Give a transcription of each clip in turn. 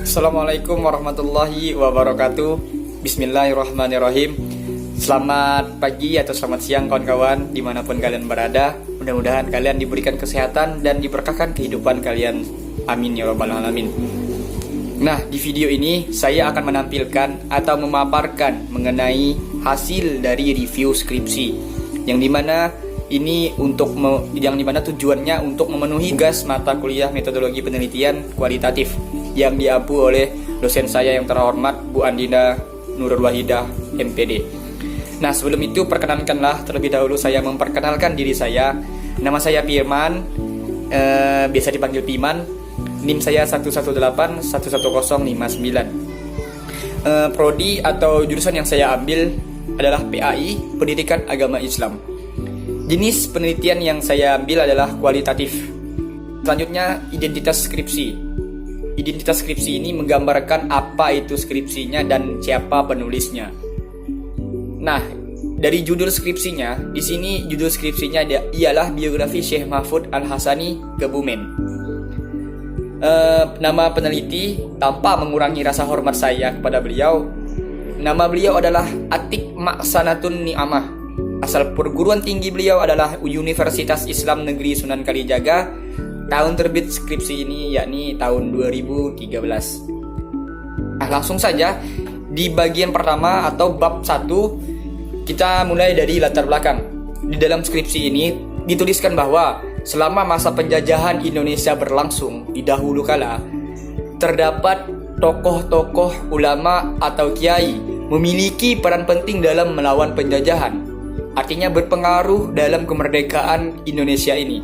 Assalamualaikum warahmatullahi wabarakatuh. Bismillahirrahmanirrahim. Selamat pagi atau selamat siang kawan-kawan, dimanapun kalian berada. Mudah-mudahan kalian diberikan kesehatan dan diberkahkan kehidupan kalian. Amin ya rabbal alamin. Nah, di video ini saya akan menampilkan atau memaparkan mengenai hasil dari review skripsi, yang dimana ini yang dimana tujuannya untuk memenuhi tugas mata kuliah metodologi penelitian kualitatif yang diampu oleh dosen saya yang terhormat Bu Andina Nurul Wahidah MPD. Nah, sebelum itu perkenankanlah terlebih dahulu saya memperkenalkan diri saya. Nama saya Firman, biasa dipanggil Piman. NIM saya 118111059. Prodi atau jurusan yang saya ambil adalah PAI, Pendidikan Agama Islam. Jenis penelitian yang saya ambil adalah kualitatif. Selanjutnya, identitas skripsi. Identitas skripsi ini menggambarkan apa itu skripsinya dan siapa penulisnya. Nah, dari judul skripsinya, di sini judul skripsinya ialah biografi Syekh Mahfud Al-Hasani Kebumen. Nama peneliti, tanpa mengurangi rasa hormat saya kepada beliau, nama beliau adalah Atik Maksanatun Ni'amah. Asal perguruan tinggi beliau adalah Universitas Islam Negeri Sunan Kalijaga. Tahun terbit skripsi ini yakni tahun 2013. Nah, langsung saja di bagian pertama atau bab 1 kita mulai dari latar belakang. Di dalam skripsi ini dituliskan bahwa selama masa penjajahan Indonesia berlangsung di dahulu kala, terdapat tokoh-tokoh ulama atau kiai memiliki peran penting dalam melawan penjajahan. Artinya berpengaruh dalam kemerdekaan Indonesia ini.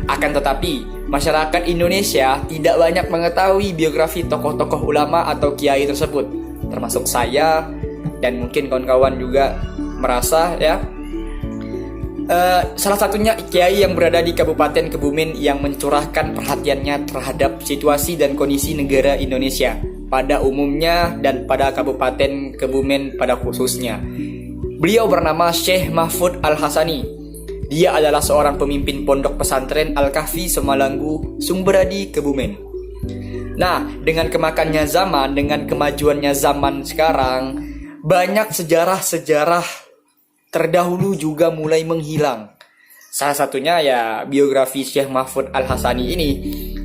Akan tetapi, masyarakat Indonesia tidak banyak mengetahui biografi tokoh-tokoh ulama atau kiai tersebut. Termasuk saya dan mungkin kawan-kawan juga merasa ya. Salah satunya kiai yang berada di Kabupaten Kebumen yang mencurahkan perhatiannya terhadap situasi dan kondisi negara Indonesia pada umumnya dan pada Kabupaten Kebumen pada khususnya. Beliau bernama Syekh Mahfud Al-Hasani. Dia adalah seorang pemimpin pondok pesantren Al-Kahfi Semalanggu, Sumberadi, Kebumen. Nah, dengan kemakannya zaman, dengan kemajuannya zaman sekarang, banyak sejarah-sejarah terdahulu juga mulai menghilang. Salah satunya ya biografi Syekh Mahfud Al-Hasani ini.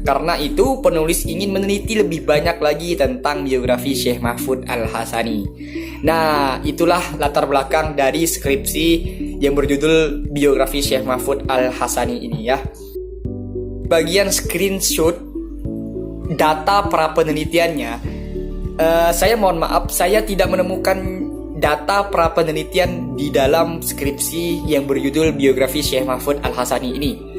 Karena itu penulis ingin meneliti lebih banyak lagi tentang biografi Syekh Mahfud Al-Hasani. Nah, itulah latar belakang dari skripsi yang berjudul biografi Syekh Mahfud Al-Hasani ini ya. Bagian screenshot data pra penelitiannya, saya mohon maaf, saya tidak menemukan data pra penelitian di dalam skripsi yang berjudul biografi Syekh Mahfud Al-Hasani ini.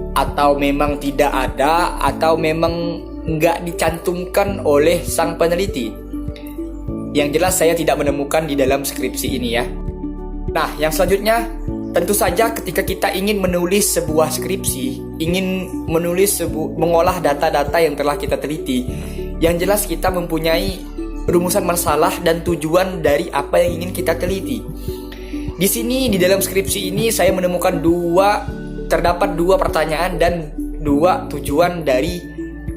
Atau memang tidak ada, atau memang nggak dicantumkan oleh sang peneliti. Yang jelas saya tidak menemukan di dalam skripsi ini ya. Nah, yang selanjutnya, tentu saja ketika kita ingin menulis sebuah skripsi, ingin mengolah data-data yang telah kita teliti, yang jelas kita mempunyai rumusan masalah dan tujuan dari apa yang ingin kita teliti. Di sini di dalam skripsi ini saya menemukan terdapat dua pertanyaan dan dua tujuan dari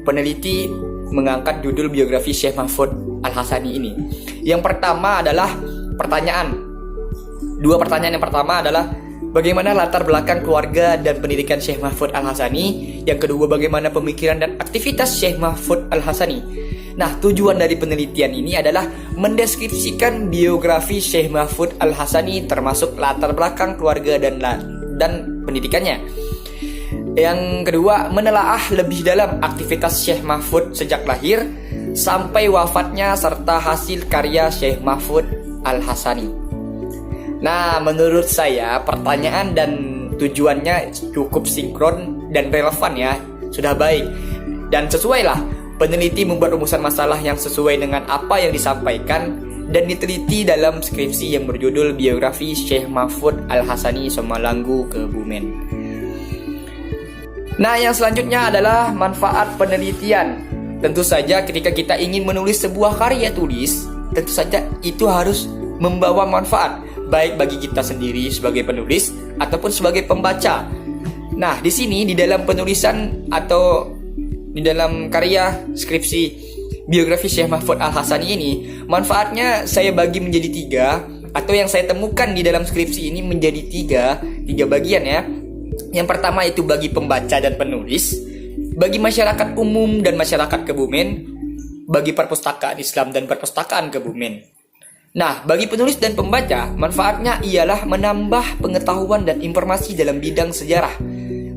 peneliti mengangkat judul biografi Syekh Mahfud Al-Hasani ini. Yang pertama adalah dua pertanyaan yang pertama adalah bagaimana latar belakang keluarga dan pendidikan Syekh Mahfud Al-Hasani. Yang kedua, bagaimana pemikiran dan aktivitas Syekh Mahfud Al-Hasani. Nah, tujuan dari penelitian ini adalah mendeskripsikan biografi Syekh Mahfud Al-Hasani termasuk latar belakang keluarga dan pendidikannya. Yang kedua, menelaah lebih dalam aktivitas Syekh Mahfud sejak lahir sampai wafatnya serta hasil karya Syekh Mahfud Al-Hasani. Nah, menurut saya pertanyaan dan tujuannya cukup sinkron dan relevan ya. Sudah baik. Dan sesuailah, peneliti membuat rumusan masalah yang sesuai dengan apa yang disampaikan dan diteliti dalam skripsi yang berjudul biografi Syekh Mahfud Al-Hasani Semalanggu, Kebumen. Nah, yang selanjutnya adalah manfaat penelitian. Tentu saja ketika kita ingin menulis sebuah karya tulis, tentu saja itu harus membawa manfaat, baik bagi kita sendiri sebagai penulis ataupun sebagai pembaca. Nah, di sini di dalam penulisan atau di dalam karya skripsi biografi Syekh Mahfud Al-Hasani ini, manfaatnya saya bagi menjadi 3, atau yang saya temukan di dalam skripsi ini menjadi 3 bagian ya. Yang pertama itu bagi pembaca dan penulis, bagi masyarakat umum dan masyarakat Kebumen, bagi perpustakaan Islam dan perpustakaan Kebumen. Nah, bagi penulis dan pembaca, manfaatnya ialah menambah pengetahuan dan informasi dalam bidang sejarah,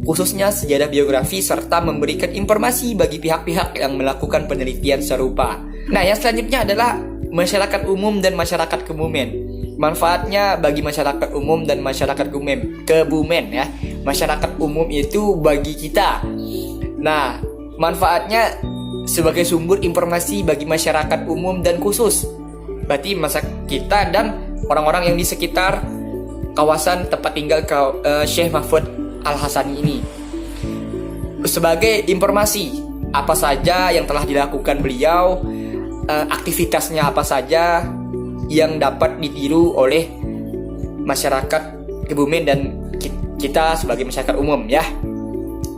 khususnya sejarah biografi, serta memberikan informasi bagi pihak-pihak yang melakukan penelitian serupa. Nah, yang selanjutnya adalah masyarakat umum dan masyarakat Kebumen. Manfaatnya bagi masyarakat umum dan masyarakat Kebumen ya. Masyarakat umum itu bagi kita. Nah, manfaatnya sebagai sumber informasi bagi masyarakat umum dan khusus. Berarti masa kita dan orang-orang yang di sekitar kawasan tempat tinggal Syekh Mahfud Al-Hasani ini. Sebagai informasi apa saja yang telah dilakukan beliau, aktivitasnya apa saja yang dapat ditiru oleh masyarakat Kebumen dan kita sebagai masyarakat umum ya.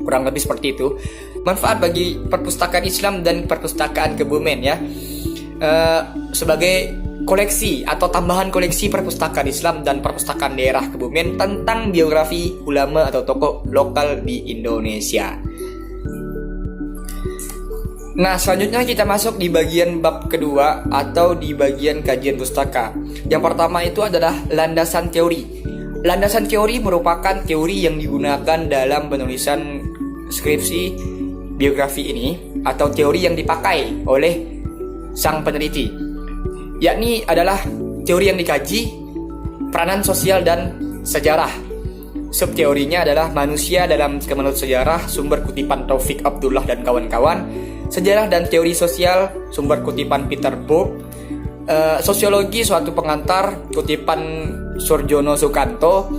Kurang lebih seperti itu. Manfaat bagi perpustakaan Islam dan perpustakaan Kebumen ya. Sebagai koleksi atau tambahan koleksi perpustakaan Islam dan perpustakaan daerah Kebumen tentang biografi ulama atau tokoh lokal di Indonesia. Nah, selanjutnya kita masuk di bagian bab kedua atau di bagian kajian pustaka. Yang pertama itu adalah landasan teori. Landasan teori merupakan teori yang digunakan dalam penulisan skripsi biografi ini atau teori yang dipakai oleh sang peneliti, yakni adalah teori yang dikaji, peranan sosial dan sejarah. Subteorinya adalah manusia dalam kemenut sejarah, sumber kutipan Taufik Abdullah dan kawan-kawan, sejarah dan teori sosial, sumber kutipan Peter Book, sosiologi suatu pengantar, kutipan Surjono Sukanto,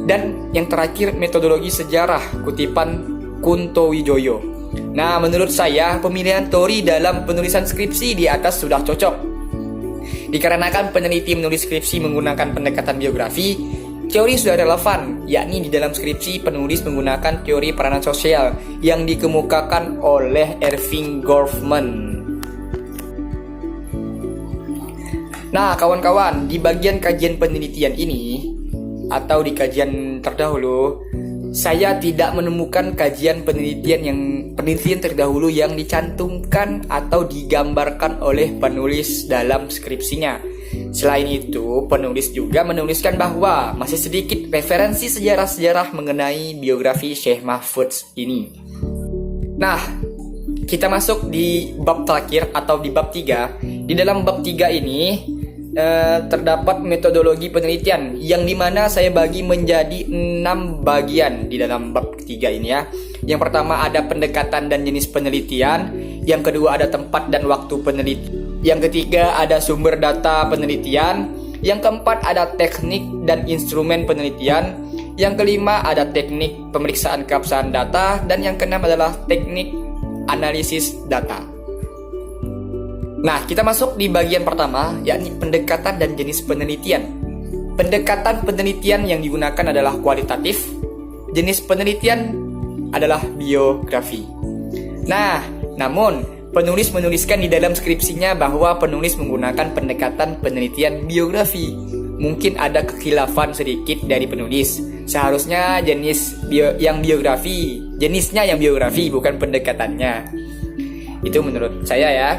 dan yang terakhir metodologi sejarah, kutipan Kunto Wijoyo. Nah, menurut saya pemilihan teori dalam penulisan skripsi di atas sudah cocok. Dikarenakan peneliti menulis skripsi menggunakan pendekatan biografi, teori sudah relevan, yakni di dalam skripsi penulis menggunakan teori peranan sosial yang dikemukakan oleh Erving Goffman. Nah, kawan-kawan, di bagian kajian penelitian ini atau di kajian terdahulu, saya tidak menemukan kajian penelitian terdahulu yang dicantumkan atau digambarkan oleh penulis dalam skripsinya. Selain itu, penulis juga menuliskan bahwa masih sedikit referensi sejarah-sejarah mengenai biografi Syekh Mahfud ini. Nah, kita masuk di bab terakhir atau di bab 3. Di dalam bab 3 ini terdapat metodologi penelitian yang dimana saya bagi menjadi 6 bagian di dalam bab ketiga ini ya. Yang pertama ada pendekatan dan jenis penelitian, yang kedua ada tempat dan waktu penelitian, yang ketiga ada sumber data penelitian, yang keempat ada teknik dan instrumen penelitian, yang kelima ada teknik pemeriksaan keabsahan data, dan yang keenam adalah teknik analisis data. Nah, kita masuk di bagian pertama, yakni pendekatan dan jenis penelitian. Pendekatan penelitian yang digunakan adalah kualitatif, jenis penelitian adalah biografi. Nah, namun penulis menuliskan di dalam skripsinya bahwa penulis menggunakan pendekatan penelitian biografi. Mungkin ada kekhilafan sedikit dari penulis. Seharusnya jenisnya yang biografi bukan pendekatannya. Itu menurut saya ya.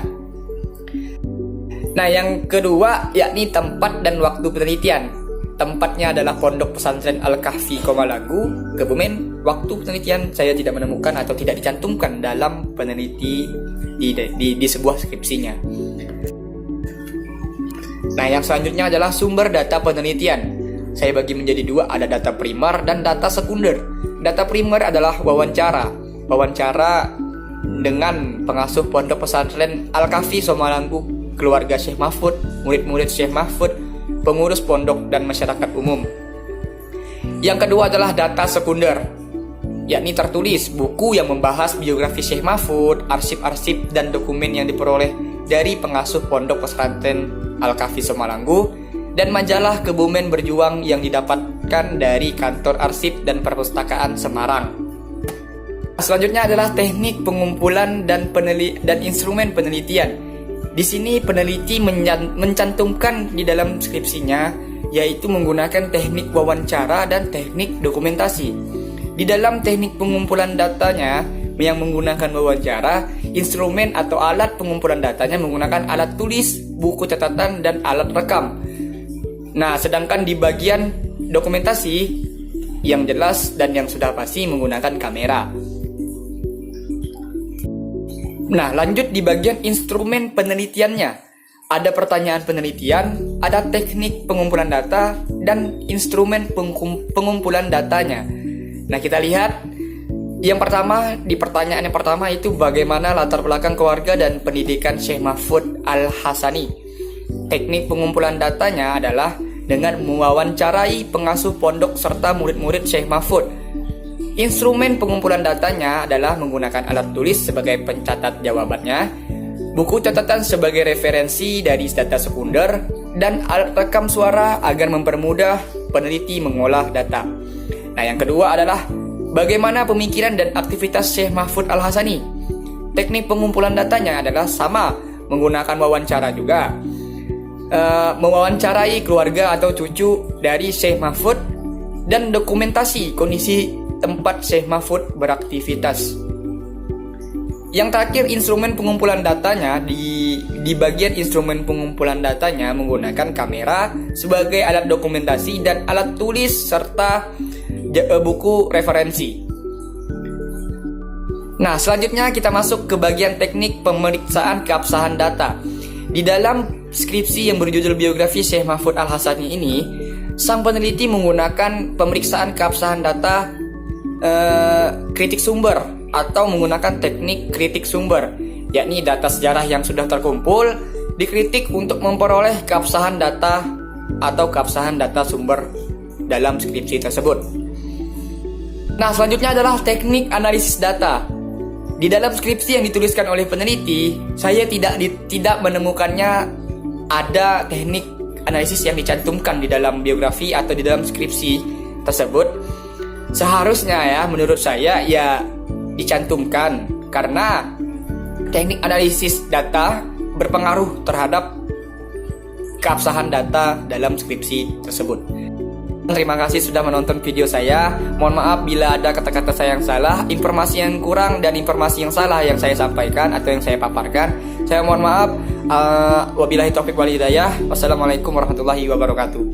Nah, yang kedua yakni tempat dan waktu penelitian. Tempatnya adalah Pondok Pesantren Al-Kahfi Komalagu, Kebumen. Waktu penelitian saya tidak menemukan atau tidak dicantumkan dalam peneliti di sebuah skripsinya. Nah, yang selanjutnya adalah sumber data penelitian. Saya bagi menjadi 2, ada data primer dan data sekunder. Data primer adalah wawancara dengan pengasuh Pondok Pesantren Al-Kahfi Somalanggu, keluarga Syekh Mahfud, murid-murid Syekh Mahfud, pengurus pondok dan masyarakat umum. Yang kedua adalah data sekunder, yakni tertulis buku yang membahas biografi Syekh Mahfud, arsip-arsip dan dokumen yang diperoleh dari pengasuh Pondok Pesantren Al-Kahfi Somalanggu, dan majalah Kebumen Berjuang yang didapatkan dari kantor arsip dan perpustakaan Semarang. Selanjutnya adalah teknik pengumpulan dan instrumen penelitian. Di sini peneliti mencantumkan di dalam skripsinya yaitu menggunakan teknik wawancara dan teknik dokumentasi. Di dalam teknik pengumpulan datanya yang menggunakan wawancara, instrumen atau alat pengumpulan datanya menggunakan alat tulis, buku catatan, dan alat rekam. Nah, sedangkan di bagian dokumentasi yang jelas dan yang sudah pasti menggunakan kamera. Nah, lanjut di bagian instrumen penelitiannya. Ada pertanyaan penelitian, ada teknik pengumpulan data, dan instrumen pengumpulan datanya. Nah, kita lihat yang pertama, di pertanyaan yang pertama itu bagaimana latar belakang keluarga dan pendidikan Syekh Mahfud Al-Hassani. Teknik pengumpulan datanya adalah dengan mewawancarai pengasuh pondok serta murid-murid Syekh Mahfud. Instrumen pengumpulan datanya adalah menggunakan alat tulis sebagai pencatat jawabannya, buku catatan sebagai referensi dari data sekunder, dan alat rekam suara agar mempermudah peneliti mengolah data. Nah, yang kedua adalah bagaimana pemikiran dan aktivitas Syekh Mahfud Al-Hassani. Teknik pengumpulan datanya adalah sama, menggunakan wawancara juga. Mewawancarai keluarga atau cucu dari Syekh Mahfud dan dokumentasi kondisi tempat Syekh Mahfud beraktivitas. Yang terakhir, instrumen pengumpulan datanya di bagian instrumen pengumpulan datanya menggunakan kamera sebagai alat dokumentasi dan alat tulis serta buku referensi. Nah, selanjutnya kita masuk ke bagian teknik pemeriksaan keabsahan data. Di dalam skripsi yang berjudul biografi Syekh Mahfud Al-Hassani ini, sang peneliti menggunakan pemeriksaan keabsahan data kritik sumber atau menggunakan teknik kritik sumber, yakni data sejarah yang sudah terkumpul dikritik untuk memperoleh keabsahan data atau keabsahan data sumber dalam skripsi tersebut. Nah, selanjutnya adalah teknik analisis data. Di dalam skripsi yang dituliskan oleh peneliti, saya tidak menemukannya ada teknik analisis yang dicantumkan di dalam biografi atau di dalam skripsi tersebut. Seharusnya ya, menurut saya ya dicantumkan karena teknik analisis data berpengaruh terhadap keabsahan data dalam skripsi tersebut. Terima kasih sudah menonton video saya. Mohon maaf bila ada kata-kata saya yang salah, informasi yang kurang dan informasi yang salah yang saya sampaikan atau yang saya paparkan. Saya mohon maaf. Wabillahi taufiq wal hidayah. Wassalamualaikum warahmatullahi wabarakatuh.